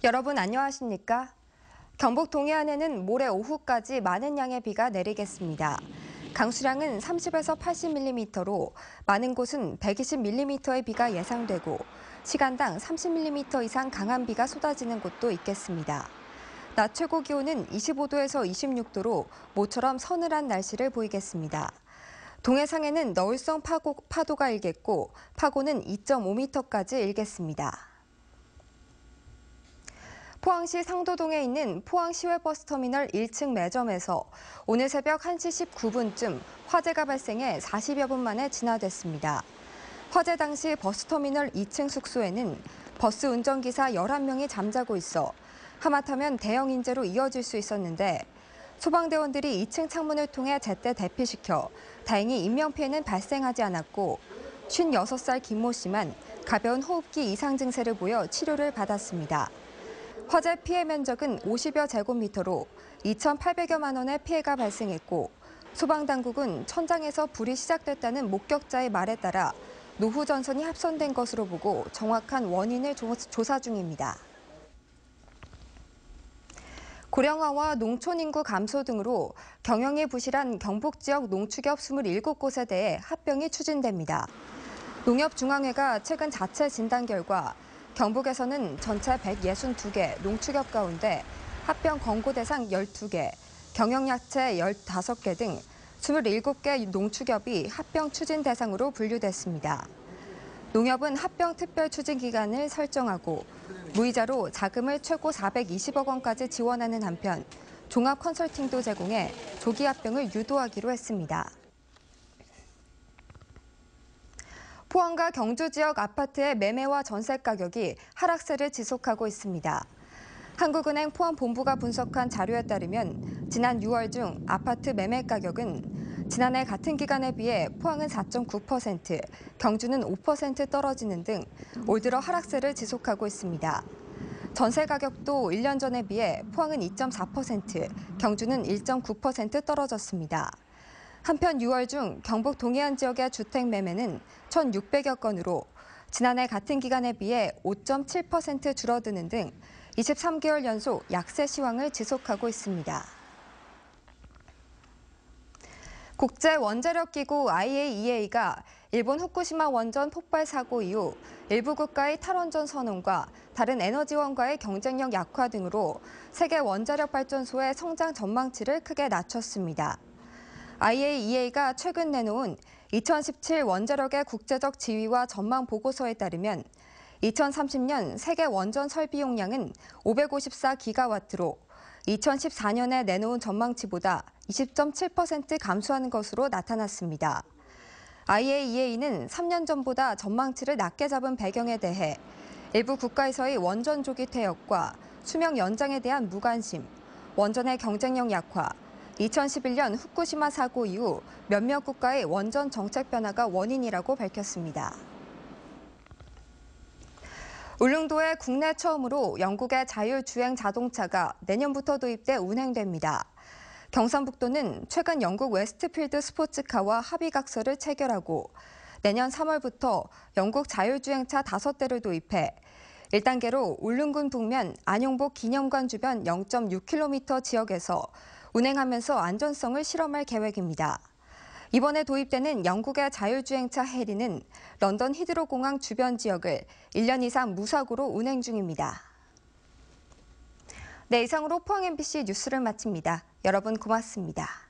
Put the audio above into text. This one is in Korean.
여러분 안녕하십니까? 경북 동해안에는 모레 오후까지 많은 양의 비가 내리겠습니다. 강수량은 30에서 80mm로 많은 곳은 120mm의 비가 예상되고 시간당 30mm 이상 강한 비가 쏟아지는 곳도 있겠습니다. 낮 최고 기온은 25도에서 26도로 모처럼 서늘한 날씨를 보이겠습니다. 동해상에는 너울성 파도가 일겠고 파고는 2.5m까지 일겠습니다. 포항시 상도동에 있는 포항시외버스터미널 1층 매점에서 오늘 새벽 1시 19분쯤 화재가 발생해 40여 분 만에 진화됐습니다. 화재 당시 버스터미널 2층 숙소에는 버스 운전기사 11명이 잠자고 있어 하마터면 대형 인재로 이어질 수 있었는데 소방대원들이 2층 창문을 통해 제때 대피시켜 다행히 인명피해는 발생하지 않았고 56살 김모 씨만 가벼운 호흡기 이상 증세를 보여 치료를 받았습니다. 화재 피해 면적은 50여 제곱미터로 2,800여만 원의 피해가 발생했고 소방당국은 천장에서 불이 시작됐다는 목격자의 말에 따라 노후 전선이 합선된 것으로 보고 정확한 원인을 조사 중입니다. 고령화와 농촌 인구 감소 등으로 경영이 부실한 경북 지역 농축협 27곳에 대해 합병이 추진됩니다. 농협중앙회가 최근 자체 진단 결과 경북에서는 전체 162개 농축협 가운데 합병 권고 대상 12개, 경영약체 15개 등 27개 농축협이 합병 추진 대상으로 분류됐습니다. 농협은 합병 특별 추진 기간을 설정하고 무이자로 자금을 최고 420억 원까지 지원하는 한편 종합 컨설팅도 제공해 조기 합병을 유도하기로 했습니다. 포항과 경주 지역 아파트의 매매와 전세 가격이 하락세를 지속하고 있습니다. 한국은행 포항본부가 분석한 자료에 따르면 지난 6월 중 아파트 매매 가격은 지난해 같은 기간에 비해 포항은 4.9%, 경주는 5% 떨어지는 등 올 들어 하락세를 지속하고 있습니다. 전세 가격도 1년 전에 비해 포항은 2.4%, 경주는 1.9% 떨어졌습니다. 한편 6월 중 경북 동해안 지역의 주택 매매는 1,600여 건으로 지난해 같은 기간에 비해 5.7% 줄어드는 등 23개월 연속 약세 시황을 지속하고 있습니다. 국제원자력기구 IAEA가 일본 후쿠시마 원전 폭발 사고 이후 일부 국가의 탈원전 선언과 다른 에너지원과의 경쟁력 약화 등으로 세계 원자력 발전소의 성장 전망치를 크게 낮췄습니다. IAEA가 최근 내놓은 2017 원자력의 국제적 지위와 전망 보고서에 따르면 2030년 세계 원전 설비 용량은 554기가와트로 2014년에 내놓은 전망치보다 20.7% 감소하는 것으로 나타났습니다. IAEA는 3년 전보다 전망치를 낮게 잡은 배경에 대해 일부 국가에서의 원전 조기 퇴역과 수명 연장에 대한 무관심, 원전의 경쟁력 약화, 2011년 후쿠시마 사고 이후 몇몇 국가의 원전 정책 변화가 원인이라고 밝혔습니다. 울릉도에 국내 처음으로 영국의 자율주행 자동차가 내년부터 도입돼 운행됩니다. 경상북도는 최근 영국 웨스트필드 스포츠카와 합의각서를 체결하고 내년 3월부터 영국 자율주행차 5대를 도입해 1단계로 울릉군 북면 안용복 기념관 주변 0.6km 지역에서 운행하면서 안전성을 실험할 계획입니다. 이번에 도입되는 영국의 자율주행차 해리는 런던 히드로 공항 주변 지역을 1년 이상 무사고로 운행 중입니다. 네, 이상으로 포항 MBC 뉴스를 마칩니다. 여러분 고맙습니다.